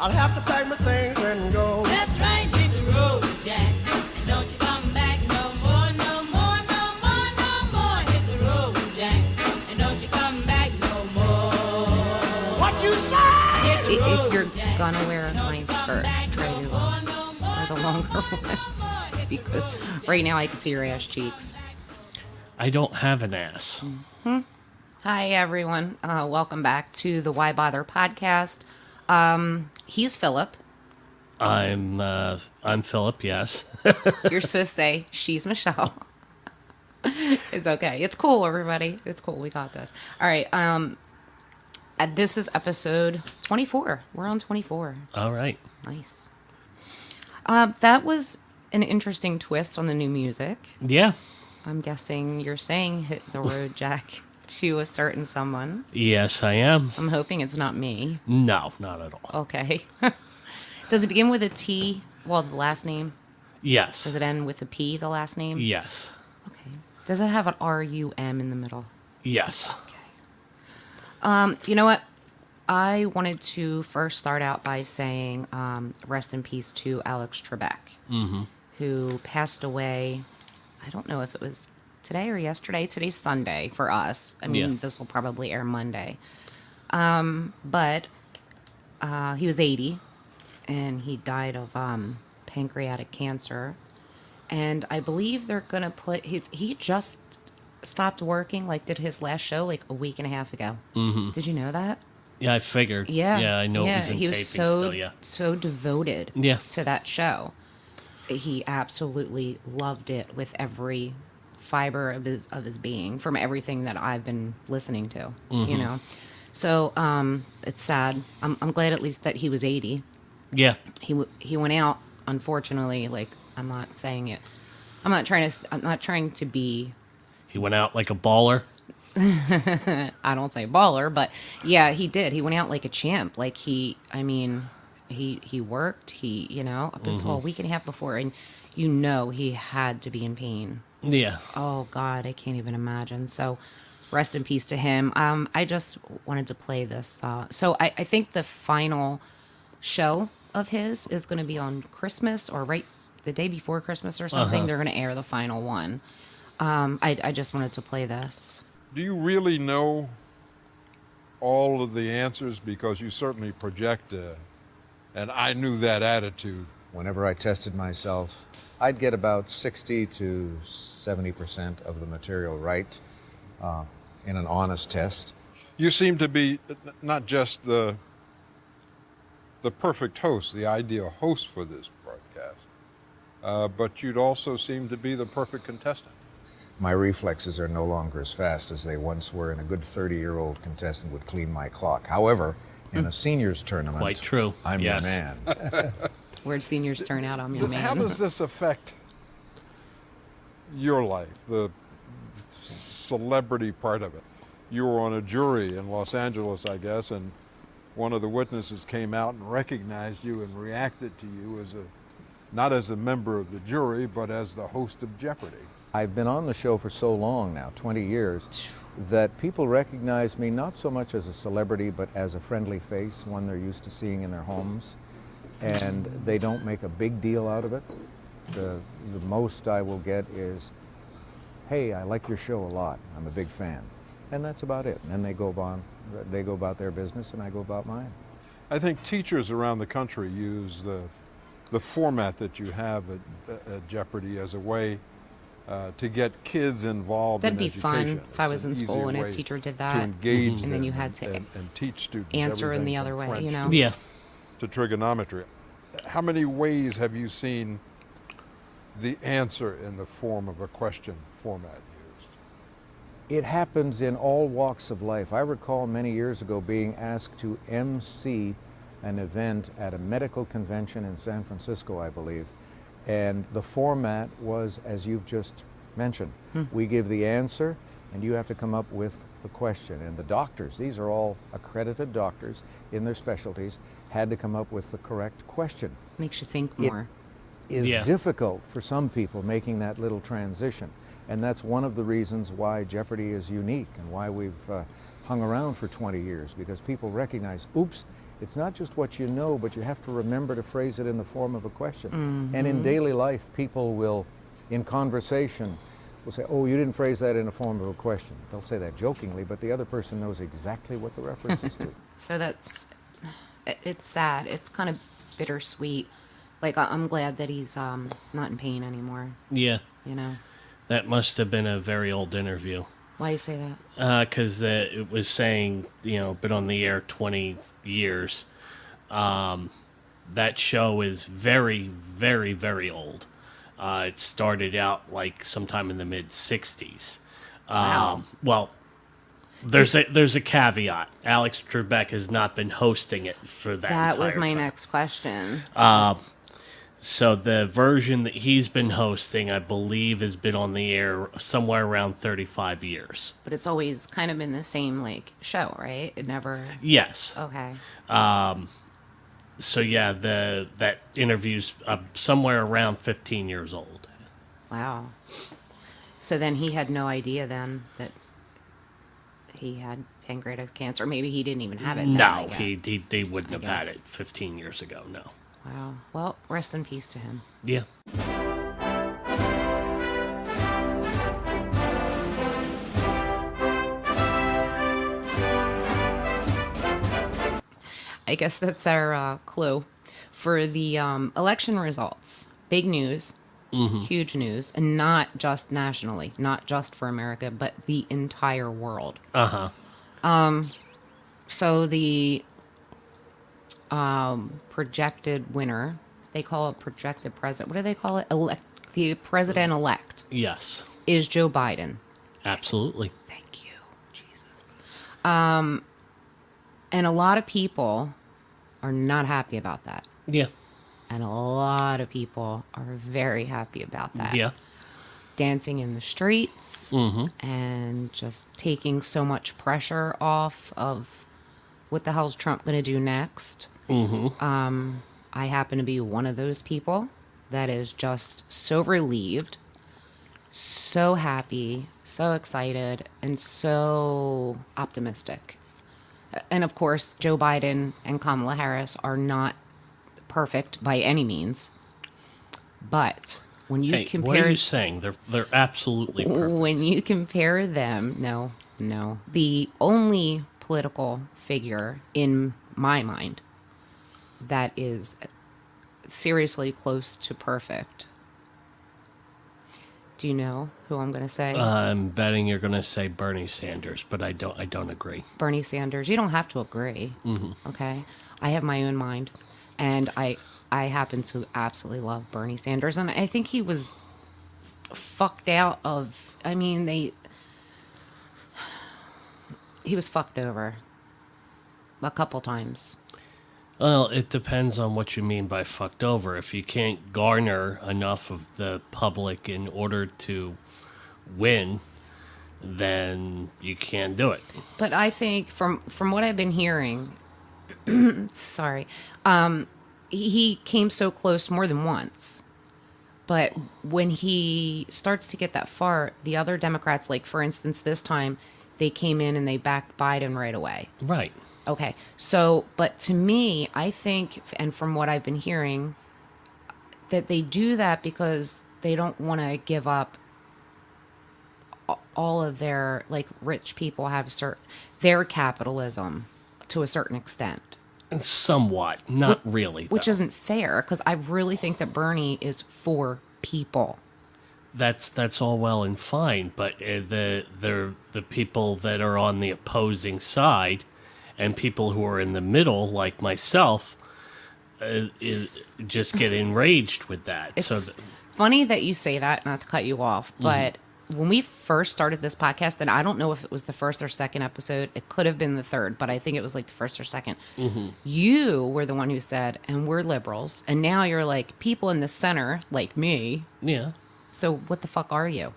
I'll have to pack my things and go. That's right, hit the road, Jack. And don't you come back no more, no more, no more, no more. Hit the road, Jack. And don't you come back no more. What you say? If you're gonna wear a nice skirt, try to wear the longer ones. Because right now I can see your ass cheeks. I don't have an ass. Mm-hmm. Hi, everyone. Welcome back to the Why Bother podcast. He's Philip. I'm Philip, yes. You're supposed to say, she's Michelle. It's okay. It's cool, everybody. It's cool. We got this. All right. This is episode 24. We're on 24. All right. Nice. That was an interesting twist on the new music. Yeah. I'm guessing you're saying hit the road, Jack, to a certain someone. Yes, I am. I'm hoping it's not me. No, not at all. Okay. Does it begin with a T? Well, the last name? Yes. Does it end with a P, the last name? Yes. Okay. Does it have an R-U-M in the middle? Yes. Okay. You know what? I wanted to first start out by saying rest in peace to Alex Trebek, who passed away. I don't know if it was today or yesterday. Today's Sunday for us. I mean, This will probably air Monday. But he was 80, and he died of pancreatic cancer. And I believe they're going to put he just stopped working, did his last show a week and a half ago. Mm-hmm. Did you know that? Yeah, I figured. Yeah. Yeah, I know it was in he was taping still, yeah. so devoted to that show. He absolutely loved it with every fiber of his being, from everything that I've been listening to, you know. So it's sad. I'm glad at least that he was 80. Yeah. He went out, unfortunately. I'm not saying it. I'm not trying to be. He went out like a baller. I don't say baller, but yeah, he did. He went out like a champ. He worked, up until a week and a half before, and he had to be in pain. Yeah. Oh God, I can't even imagine. So rest in peace to him. I just wanted to play this. So I think the final show of his is going to be on Christmas, or right the day before Christmas or something. They're going to air the final one. I just wanted to play this. Do you really know all of the answers? Because you certainly project and I knew that attitude. Whenever I tested myself, I'd get about 60 to 70% of the material right in an honest test. You seem to be not just the perfect host, the ideal host for this broadcast, but you'd also seem to be the perfect contestant. My reflexes are no longer as fast as they once were, and a good 30-year-old contestant would clean my clock. However, in a seniors tournament, Quite true. I'm your man. Where'd seniors turn out? I'm your man. How does this affect your life, the celebrity part of it? You were on a jury in Los Angeles, I guess, and one of the witnesses came out and recognized you and reacted to you not as a member of the jury, but as the host of Jeopardy. I've been on the show for so long now, 20 years, that people recognize me not so much as a celebrity, but as a friendly face, one they're used to seeing in their homes, and they don't make a big deal out of it. The most I will get is, hey, I like your show a lot, I'm a big fan. And that's about it. And then they go about their business, and I go about mine. I think teachers around the country use the format that you have at Jeopardy as a way to get kids involved in education. That'd be fun if I was in school and a teacher did that. To engage and then you had to and teach students answer in the everything other from way, French you know? Yeah. to trigonometry. How many ways have you seen the answer in the form of a question format used? It happens in all walks of life. I recall many years ago being asked to MC an event at a medical convention in San Francisco, I believe. And the format was, as you've just mentioned, we give the answer and you have to come up with the question. And the doctors, these are all accredited doctors in their specialties, had to come up with the correct question. Makes you think more. It is difficult for some people making that little transition. And that's one of the reasons why Jeopardy is unique and why we've hung around for 20 years, because people recognize, oops, It's not just what you know, but you have to remember to phrase it in the form of a question. And in daily life, people will, in conversation, will say, oh, you didn't phrase that in the form of a question. They'll say that jokingly, but the other person knows exactly what the reference is to. So it's sad. It's kind of bittersweet. Like, I'm glad that he's not in pain anymore, Yeah. you know? That must have been a very old interview. Why you say that? Because it was saying, been on the air 20 years. That show is very, very, very old. It started out like sometime in the mid 60s. Wow. Well, there's a caveat. Alex Trebek has not been hosting it for that. That was entire my time. next question. So the version that he's been hosting, I believe, has been on the air somewhere around 35 years. But it's always kind of been the same, like, show, right? It never... Yes. Okay. So yeah, that interview's somewhere around 15 years old. Wow. So then he had no idea then that he had pancreatic cancer. Maybe he didn't even have it then, I No, guess. he wouldn't have had guess. it 15 years ago. No. Wow. Well, rest in peace to him. Yeah. I guess that's our clue for the election results. Big news, huge news, and not just nationally, not just for America, but the entire world. So the projected winner, they call it projected president. What do they call it? The president-elect Yes. is Joe Biden. Absolutely. Thank you, Jesus. And a lot of people are not happy about that. Yeah. And a lot of people are very happy about that. Yeah. Dancing in the streets and just taking so much pressure off of what the hell's Trump going to do next. I happen to be one of those people that is just so relieved, so happy, so excited, and so optimistic. And of course, Joe Biden and Kamala Harris are not perfect by any means. But when you Hey, compare, what are you saying? They're absolutely perfect. when you compare them, no, the only political figure in my mind that is seriously close to perfect. Do you know who I'm going to say? I'm betting you're going to say Bernie Sanders, but I don't agree. Bernie Sanders. You don't have to agree. Okay, I have my own mind, and I happen to absolutely love Bernie Sanders, and I think he was fucked out of. I mean, he was fucked over a couple times. Well, it depends on what you mean by fucked over. If you can't garner enough of the public in order to win, then you can't do it. But I think from what I've been hearing, sorry, he came so close more than once. But when he starts to get that far, the other Democrats, like for instance, this time, they came in and they backed Biden right away. Right. Okay, so, but to me, I think, and from what I've been hearing, that they do that because they don't want to give up all of their, like, rich people have their capitalism to a certain extent. Somewhat. Not really, Which though. isn't fair, because I really think that Bernie is for people. That's all well and fine, but the people that are on the opposing side and people who are in the middle, like myself, just get enraged with that. It's funny that you say that, not to cut you off, but when we first started this podcast, and I don't know if it was the first or second episode, it could have been the third, but I think it was like the first or second. You were the one who said, and we're liberals, and now you're like, people in the center, like me. Yeah. So what the fuck are you?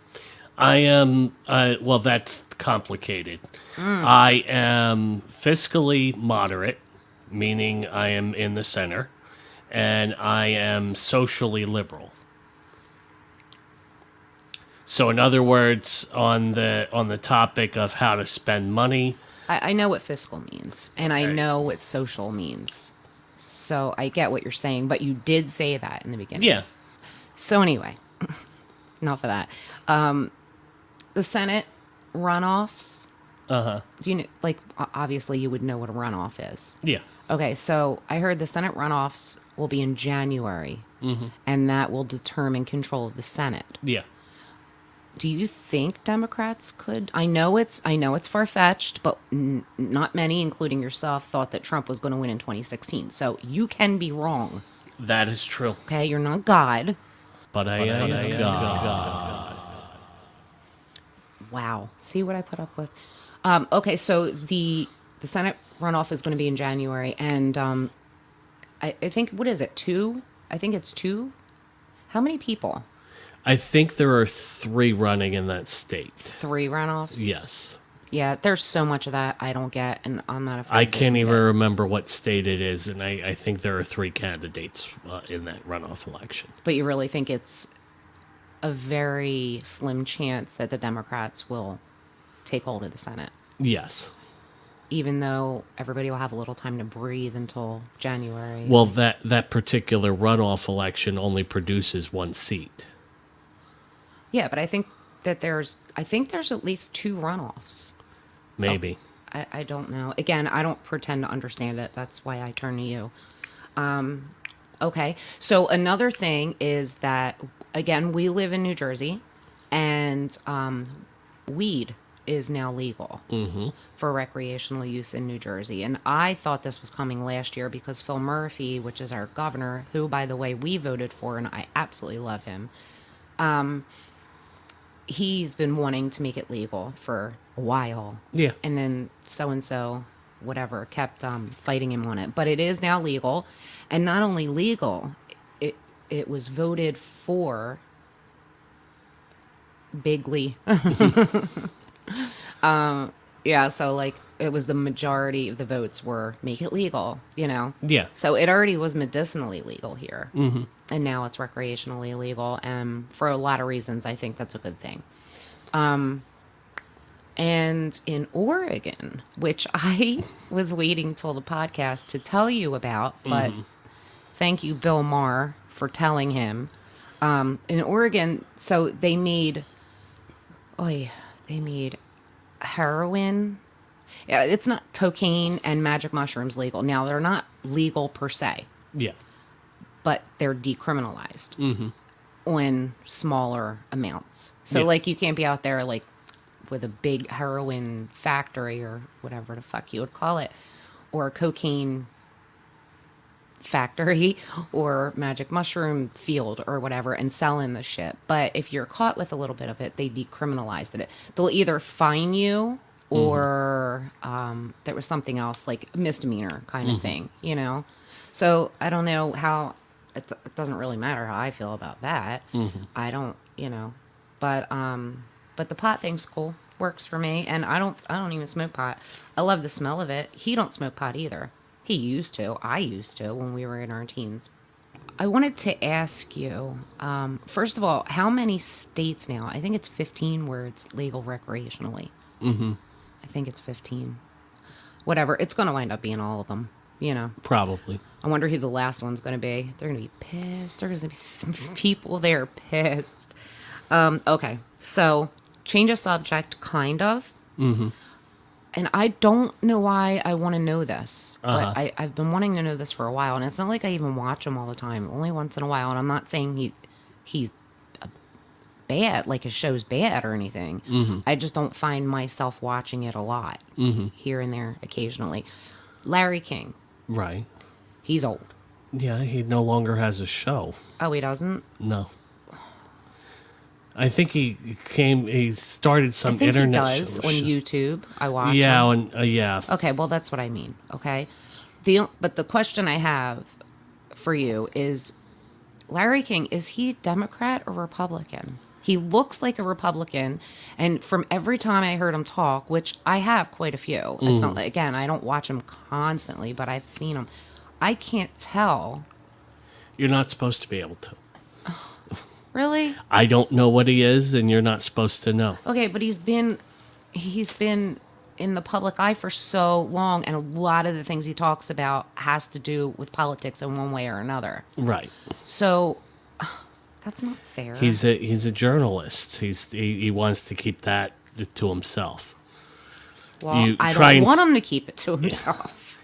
I am, well, that's complicated. I am fiscally moderate, meaning I am in the center, and I am socially liberal. So in other words, on the topic of how to spend money, I know what fiscal means, and I Okay. know what social means. So I get what you're saying, but you did say that in the beginning. Yeah. So anyway, enough of that. The Senate runoffs. Do you know, like, obviously you would know what a runoff is. Yeah. Okay, so I heard the Senate runoffs will be in January, and that will determine control of the Senate. Yeah. Do you think Democrats could? I know it's far fetched, but not many, including yourself, thought that Trump was going to win in 2016. So you can be wrong. That is true. Okay, you're not God. But I am God. Wow. See what I put up with? Okay, so the Senate runoff is going to be in January, and I think, what is it, 2? I think it's 2. How many people? I think there are 3 running in that state. 3 runoffs? Yes. Yeah, there's so much of that I don't get, and I'm not afraid I to can't admit even it. remember what state it is, and I think there are 3 candidates in that runoff election. But you really think it's a very slim chance that the Democrats will take hold of the Senate, Yes. even though everybody will have a little time to breathe until January? Well, that particular runoff election only produces 1 seat. Yeah, but I think there's at least 2 runoffs. Maybe. I don't know. Again, I don't pretend to understand it. That's why I turn to you. Okay. So another thing is that, again, we live in New Jersey, and weed is now legal for recreational use in New Jersey. And I thought this was coming last year because Phil Murphy, which is our governor, who, by the way, we voted for, and I absolutely love him, he's been wanting to make it legal for a while. Yeah. And then so-and-so, whatever, kept fighting him on it. But it is now legal. And not only legal, it was voted for bigly. Yeah, so, like, it was the majority of the votes were make it legal, you know? Yeah. So it already was medicinally legal here. Mm-hmm. And now it's recreationally legal. And for a lot of reasons, I think that's a good thing. And in Oregon, which I was waiting till the podcast to tell you about, but thank you, Bill Maher, for telling him. In Oregon, so they made heroin. Yeah, it's not cocaine and magic mushrooms legal. Now, they're not legal per se, Yeah. but they're decriminalized on smaller amounts. So, Yeah. like, you can't be out there, like, with a big heroin factory or whatever the fuck you would call it, or a cocaine factory or magic mushroom field or whatever, and selling the shit. But if you're caught with a little bit of it, they decriminalized it. They'll either fine you or there was something else, like misdemeanor kind of thing, you know? So I don't know how, it doesn't really matter how I feel about that. I don't, you know, but the pot thing's cool, works for me. And I don't even smoke pot. I love the smell of it. He don't smoke pot either. He used to. I used to when we were in our teens. I wanted to ask you, first of all, how many states now? I think it's 15 where it's legal recreationally. I think it's 15. Whatever. It's going to wind up being all of them, you know. Probably. I wonder who the last one's going to be. They're going to be pissed. There's going to be some people there pissed. Okay. So, change of subject, kind of. And I don't know why I want to know this, but I've been wanting to know this for a while, and it's not like I even watch him all the time, only once in a while, and I'm not saying he's bad, like his show's bad or anything. I just don't find myself watching it a lot, here and there, occasionally. Larry King, Right. he's old. Yeah, he no longer has a show. Oh, he doesn't? No. I think he started some I think internet he does show. on YouTube. I watch Yeah, him. yeah. Okay, well, that's what I mean, okay? But the question I have for you is, Larry King, is he Democrat or Republican? He looks like a Republican, and from every time I heard him talk, which I have quite a few, it's not, again, I don't watch him constantly, but I've seen him. I can't tell. You're not supposed to be able to. Really? I don't know what he is, and you're not supposed to know. Okay, but he's been in the public eye for so long, and a lot of the things he talks about has to do with politics in one way or another. Right. So that's not fair. He's a journalist. He wants to keep that to himself. well, you I try don't and want him to keep it to himself.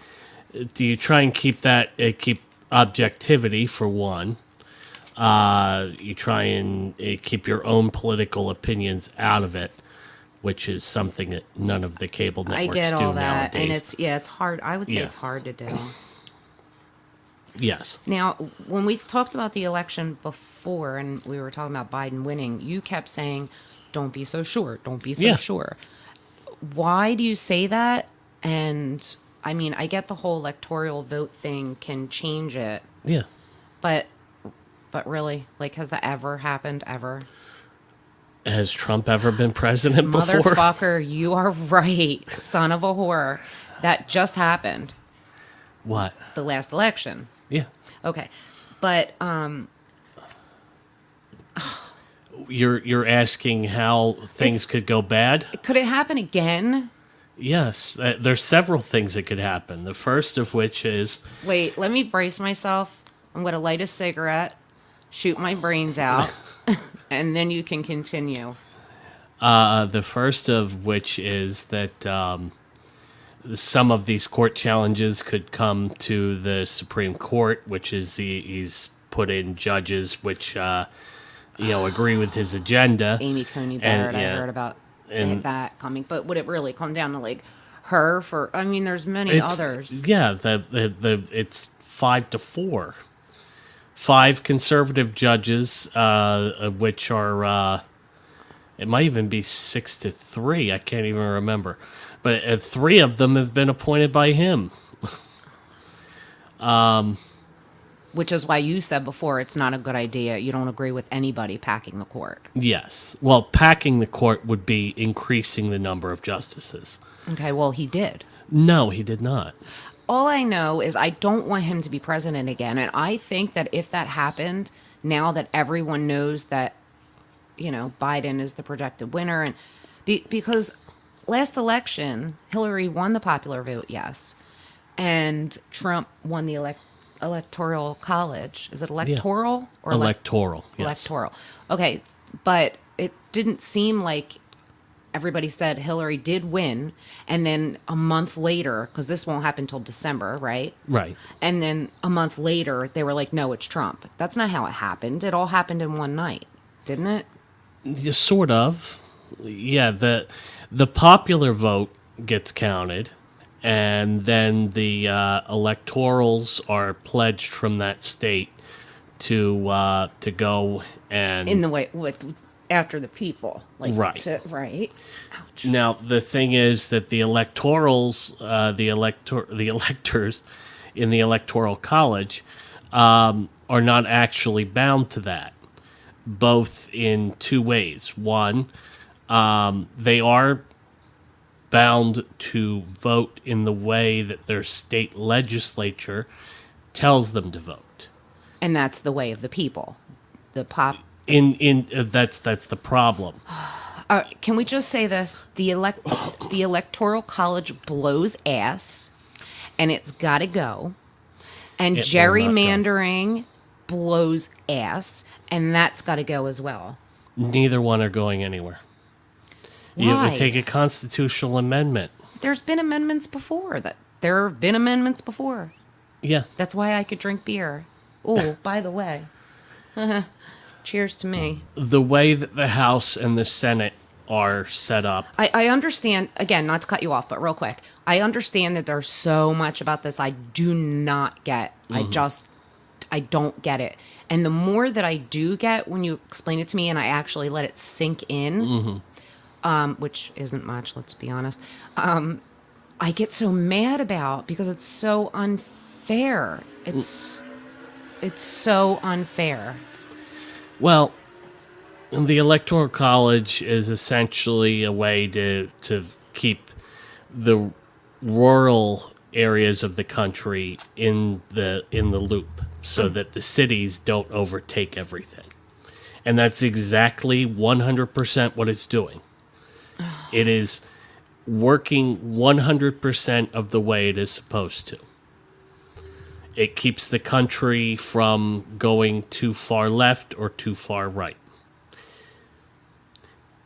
Do you try and keep that keep objectivity for one? You try and keep your own political opinions out of it, which is something that none of the cable I networks get do all that, nowadays. and it's hard. I would say Yeah. it's hard to do. Yes. Now, when we talked about the election before, and we were talking about Biden winning, you kept saying, "Don't be so sure. Don't be so Yeah. sure." Why do you say that? And I mean, I get the whole electoral vote thing can change it, Yeah. but really, like, has that ever happened ever? Has Trump ever been president before? Motherfucker, you are right, son of a whore. That just happened, What? the last election. Yeah. Okay, but You're asking how things could go bad? could it happen again? Yes. There's several things that could happen. The first of which is Wait, let me brace myself. I'm going to light a cigarette, shoot my brains out, and then you can continue. the first of which is that some of these court challenges could come to the Supreme Court, which is he's put in judges which agree with his agenda. Amy Coney And, Barrett, I yeah, heard about and- that coming. But would it really come down to, like, her for... I mean, there's many others. Yeah, it's 5-4. 5 conservative judges, which are it might even be 6-3. I can't even remember, but 3 of them have been appointed by him. Which is why you said before it's not a good idea. You don't agree with anybody packing the court. Yes, well, packing the court would be increasing the number of justices. Okay, well, he did. No, he did not. All I know is I don't want him to be president again. And I think that if that happened, now that everyone knows that, Biden is the projected winner, and because last election, Hillary won the popular vote, yes, and Trump won the electoral college. Is it electoral or Electoral, yes. electoral? Okay, but it didn't seem like everybody said Hillary did win, and then a month later, because this won't happen until December, right? Right. And then a month later, they were like, no, it's Trump. That's not how it happened. It all happened in one night, didn't it? Yeah, sort of. Yeah, the popular vote gets counted, and then the electorals are pledged from that state to go and In the way with after the people, like Right. right. Ouch. Now the thing is that the electorals, the electors in the electoral college are not actually bound to that. Both in 2 ways. One, they are bound to vote in the way that their state legislature tells them to vote. And that's the way of the people. The pop. That's the problem. Can we just say this? The electoral college blows ass, and it's got to go. And It will not go. gerrymandering blows ass, and that's got to go as well. Neither one are going anywhere. Why? You would take a constitutional amendment. There's been amendments before. There have been amendments before. Yeah. That's why I could drink beer. Oh, by the way. Cheers to me. The way that the House and the Senate are set up. I understand, again, not to cut you off, but real quick. I understand that there's so much about this I do not get. I don't get it. And the more that I do get when you explain it to me and I actually let it sink in, which isn't much, let's be honest, I get so mad about because it's so unfair. It's so unfair. Well, the Electoral College is essentially a way to keep the rural areas of the country in the loop so that the cities don't overtake everything. And that's exactly 100% what it's doing. It is working 100% of the way it is supposed to. It keeps the country from going too far left or too far right.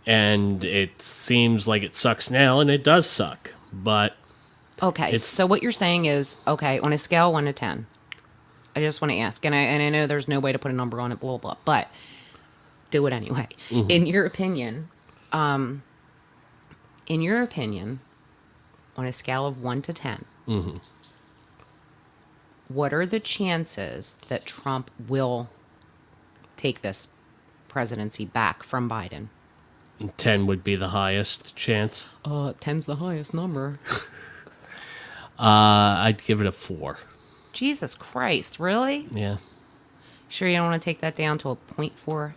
And it seems like it sucks now, and it does suck. But Okay, so what you're saying is, okay, on a scale of 1 to 10, I just want to ask, and I know there's no way to put a number on it, blah, blah, blah, but do it anyway. In your opinion, on a scale of 1 to 10, what are the chances that Trump will take this presidency back from Biden? 10 would be the highest chance. 10's the highest number. I'd give it a 4. Jesus Christ, really? Yeah. Sure you don't want to take that down to a 0.4?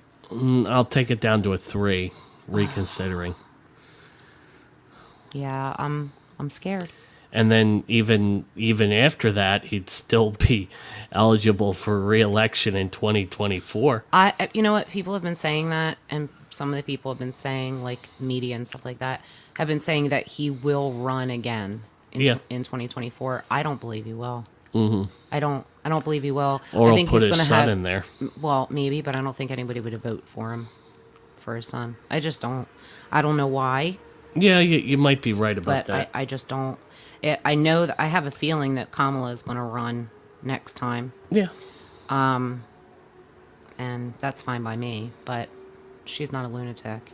I'll take it down to a 3, reconsidering. Yeah, I'm scared. And then even after that, he'd still be eligible for re-election in 2024. You know what? People have been saying that, and some of the people have been saying, like media and stuff like that, have been saying that he will run again in 2024. I don't believe he will. Mm-hmm. I don't believe he will. Or I think he'll put he's his gonna son have, in there. Well, maybe, but I don't think anybody would vote for him, for his son. I just don't. I don't know why. Yeah, you might be right about But that. I just don't. I know that I have a feeling that Kamala is going to run next time, Yeah. and that's fine by me. But she's not a lunatic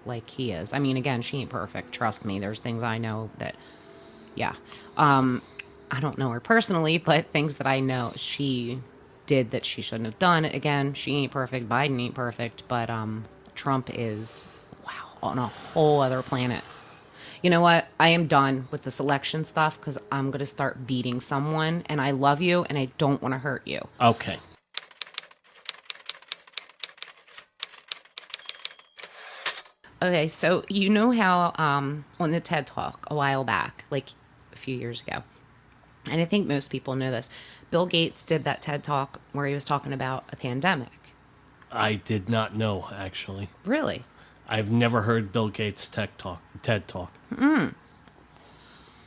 like he is. I mean, again, she ain't perfect. Trust me. There's things I know that, yeah. I don't know her personally, but things that I know she did that she shouldn't have done. Again, she ain't perfect. Biden ain't perfect. But Trump is, wow, on a whole other planet. You know what? I am done with this election stuff because I'm going to start beating someone, and I love you, and I don't want to hurt you. Okay. Okay, so you know how on the TED Talk a while back, like a few years ago, and I think most people know this, Bill Gates did that TED Talk where he was talking about a pandemic. I did not know, actually. Really? I've never heard Bill Gates' TED Talk.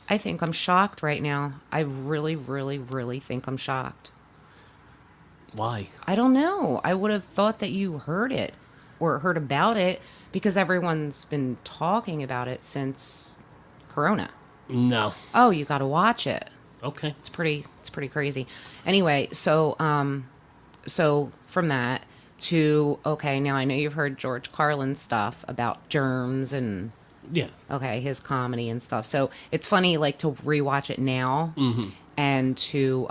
I think I'm shocked right now. I really, really, really think I'm shocked. Why? I don't know. I would have thought that you heard it or heard about it because everyone's been talking about it since Corona. No. Oh, you got to watch it. Okay. It's pretty crazy. Anyway, so from that to, okay, now I know you've heard George Carlin's stuff about germs and Yeah. okay, his comedy and stuff. So it's funny, like, to rewatch it now and to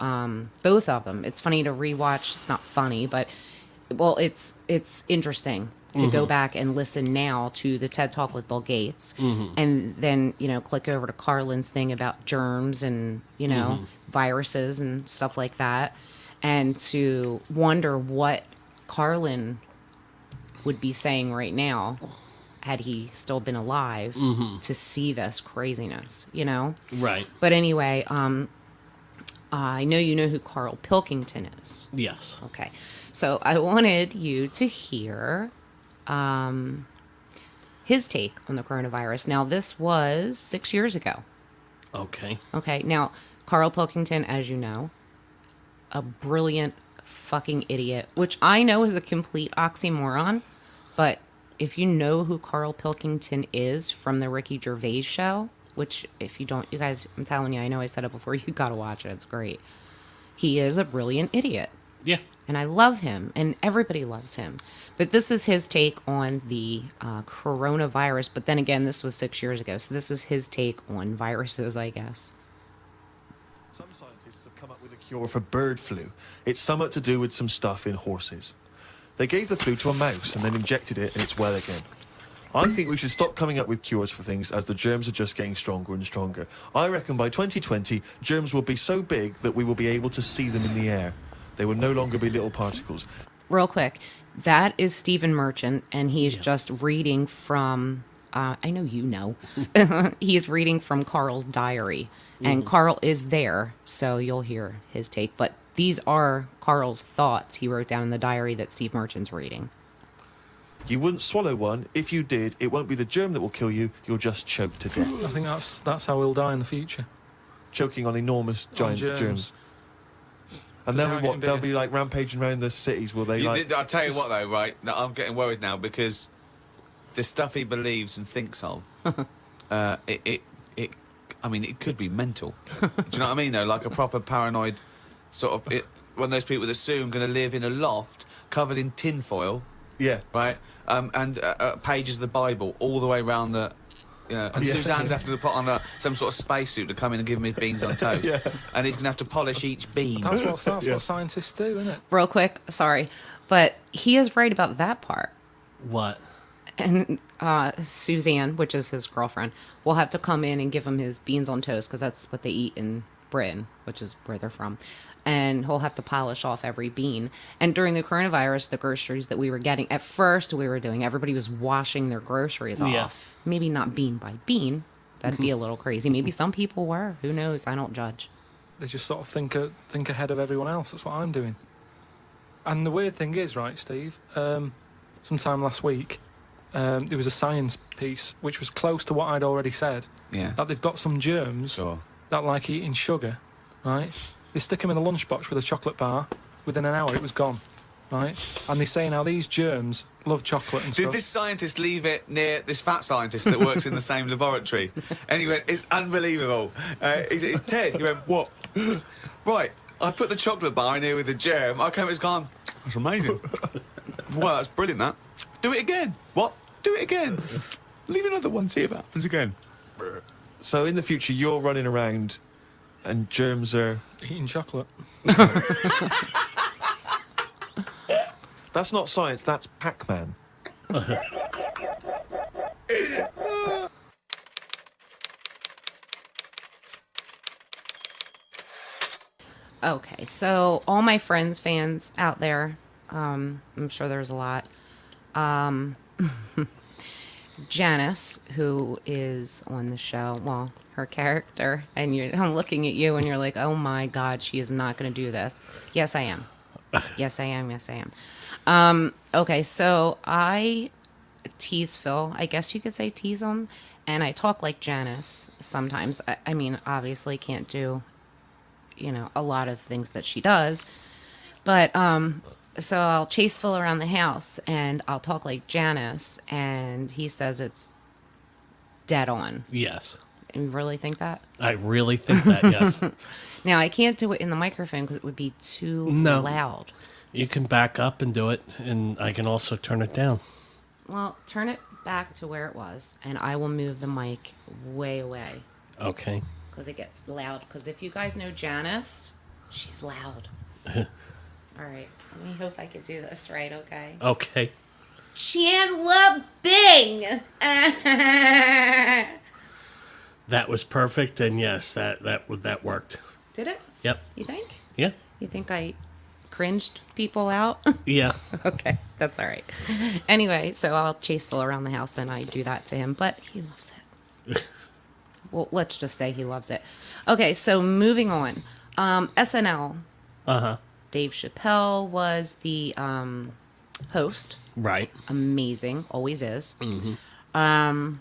both of them. It's funny to rewatch. It's not funny, but well, it's interesting to go back and listen now to the TED Talk with Bill Gates, and then click over to Carlin's thing about germs and viruses and stuff like that, and to wonder what Carlin would be saying right now had he still been alive to see this craziness, Right. But anyway, I know you know who Karl Pilkington is. Yes. Okay. So I wanted you to hear his take on the coronavirus. Now, this was 6 years ago. Okay. Okay. Now, Karl Pilkington, as you know, a brilliant fucking idiot, which I know is a complete oxymoron, but if you know who Karl Pilkington is from the Ricky Gervais show, which if you don't, you guys, I'm telling you, I know I said it before, you gotta watch it. It's great. He is a brilliant idiot. Yeah. And I love him, and everybody loves him. But this is his take on the coronavirus. But then again, this was 6 years ago, so this is his take on viruses, I guess. Some scientists have come up with a cure for bird flu. It's somewhat to do with some stuff in horses. They gave the flu to a mouse and then injected it and it's well again. I think we should stop coming up with cures for things as the germs are just getting stronger and stronger. I reckon by 2020, germs will be so big that we will be able to see them in the air. They will no longer be little particles. Real quick, that is Stephen Merchant, and he's just reading from, I know you know, he's reading from Carl's diary. And Carl is there, so you'll hear his take. But these are Carl's thoughts he wrote down in the diary that Steve Merchant's reading. You wouldn't swallow one. If you did, it won't be the germ that will kill you. You'll just choke to death. I think that's how we'll die in the future. Choking on enormous giant germs. And They're then getting what? They'll bigger. be like rampaging around the cities. Will they? Like, I'll tell you what, though, right? No, I'm getting worried now because the stuff he believes and thinks of, I mean, it could be mental. Do you know what I mean, though? Like a proper paranoid sort of... one of those people that soon going to live in a loft covered in tinfoil, yeah. right? And pages of the Bible all the way around the... You know, and Yeah. Suzanne's having to put on some sort of spacesuit to come in and give him his beans on toast. Yeah. And he's going to have to polish each bean. That's what scientists do, isn't it? Real quick, sorry, but he is right about that part. What? And Suzanne, which is his girlfriend, will have to come in and give him his beans on toast because that's what they eat in Britain, which is where they're from. And he'll have to polish off every bean. And during the coronavirus, the groceries that we were getting, at first everybody was washing their groceries Yeah. off. Maybe not bean by bean. That'd be a little crazy. Maybe some people were. Who knows? I don't judge. They just sort of think ahead of everyone else. That's what I'm doing. And the weird thing is, right, Steve, sometime last week, there was a science piece which was close to what I'd already said. Yeah. That they've got some germs Sure. that like eating sugar, right? They stick them in a lunchbox with a chocolate bar. Within an hour, it was gone, right? And they say now these germs love chocolate and Did stuff. this scientist leave it near this fat scientist that works in the same laboratory? And he went, it's unbelievable. He said, Ted, he went, what? Right, I put the chocolate bar in here with the germ. I came, it's gone. That's amazing. Well, that's brilliant, that. Do it again. What? Do it again. Leave another one, see if it happens again. So in the future, you're running around, and germs are. Eating chocolate. That's not science. That's Pac-Man. Okay, so all my friends, fans out there, I'm sure there's a lot. Janis, who is on the show, well, her character, and I'm looking at you and you're like, oh my God, she is not going to do this. Yes, I am. Yes, I am. Yes, I am. Okay, so I tease Phil. I guess you could say tease him. And I talk like Janis sometimes. I mean, obviously can't do, a lot of things that she does. But, so I'll chase Phil around the house and I'll talk like Janis. And he says it's dead on. Yes. You really think that? I really think that, yes. Now, I can't do it in the microphone because it would be too loud. You can back up and do it, and I can also turn it down. Well, turn it back to where it was, and I will move the mic way away Okay. because it gets loud. Because if you guys know Janis, she's loud. All right. Let me hope I could do this right, okay? Okay. Chandler Bing! That was perfect, and yes, that worked. Did it? Yep. You think? Yeah. You think I cringed people out? Yeah. Okay, that's all right. Anyway, so I'll chase Phil around the house and I do that to him, but he loves it. Well, let's just say he loves it. Okay, so moving on. SNL. Uh-huh. Dave Chappelle was the host. Right. Amazing, always is. Mm-hmm.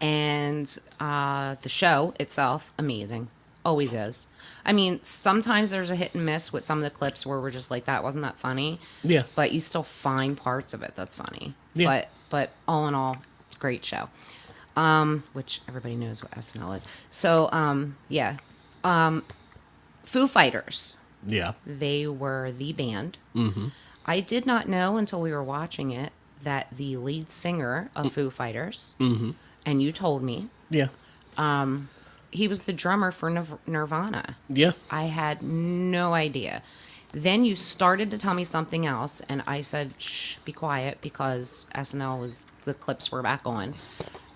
And the show itself, amazing. Always is. I mean, sometimes there's a hit and miss with some of the clips where we're just like, that wasn't that funny. Yeah. But you still find parts of it that's funny. Yeah. But all in all, it's a great show. Which everybody knows what SNL is. So, yeah. Foo Fighters. Yeah. They were the band. Mm-hmm. I did not know until we were watching it that the lead singer of Foo Fighters, Mm-hmm. and you told me, Yeah. he was the drummer for Nirvana. Yeah. I had no idea. Then you started to tell me something else, and I said, shh, be quiet, because the clips were back on.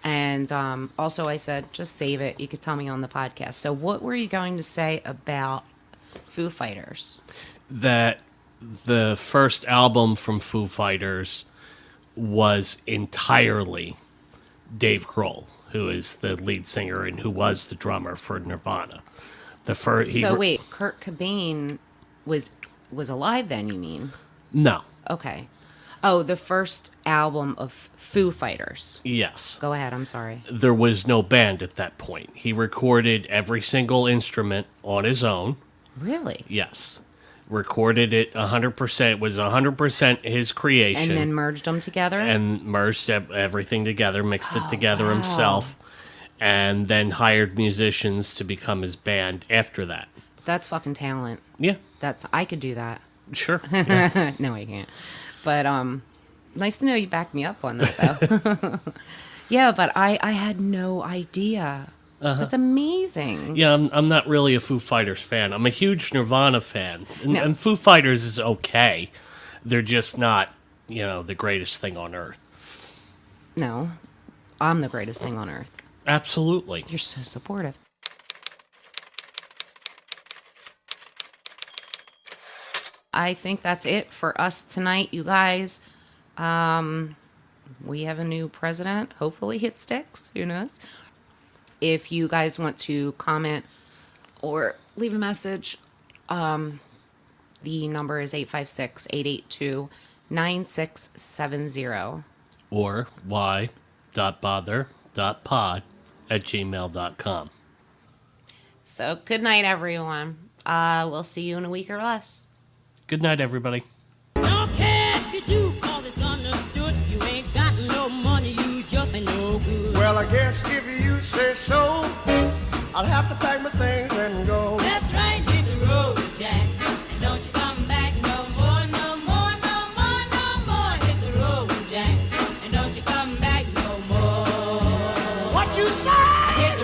And also I said, just save it. You could tell me on the podcast. So what were you going to say about Foo Fighters? That the first album from Foo Fighters was entirely Dave Grohl, who is the lead singer and who was the drummer for Nirvana. Wait, Kurt Cobain was alive then, you mean? No. Okay. Oh, the first album of Foo Fighters. Yes. Go ahead, I'm sorry. There was no band at that point. He recorded every single instrument on his own. Really? Yes. Recorded it 100%. It was 100% his creation. And then merged them together? And merged everything together, mixed it together himself, and then hired musicians to become his band after that. That's fucking talent. Yeah. I could do that. Sure. Yeah. No, I can't. But nice to know you backed me up on that, though. Yeah, but I had no idea. That's amazing. Yeah, I'm not really a Foo Fighters fan. I'm a huge Nirvana fan. And Foo Fighters is okay. They're just not, the greatest thing on earth. No, I'm the greatest thing on earth. Absolutely. You're so supportive. I think that's it for us tonight, you guys. We have a new president. Hopefully it sticks. Who knows? If you guys want to comment or leave a message, the number is 856-882-9670. Or y.bother.pod@gmail.com. So good night, everyone. We'll see you in a week or less. Good night, everybody. Don't care if you do, 'cause it's understood. You ain't got no money, you just ain't no good. Well, I guess if you say so, I'll have to pack my things and go. That's right, hit the road, Jack. And don't you come back no more, no more, no more, no more. Hit the road, Jack. And don't you come back no more. What you say? Hit the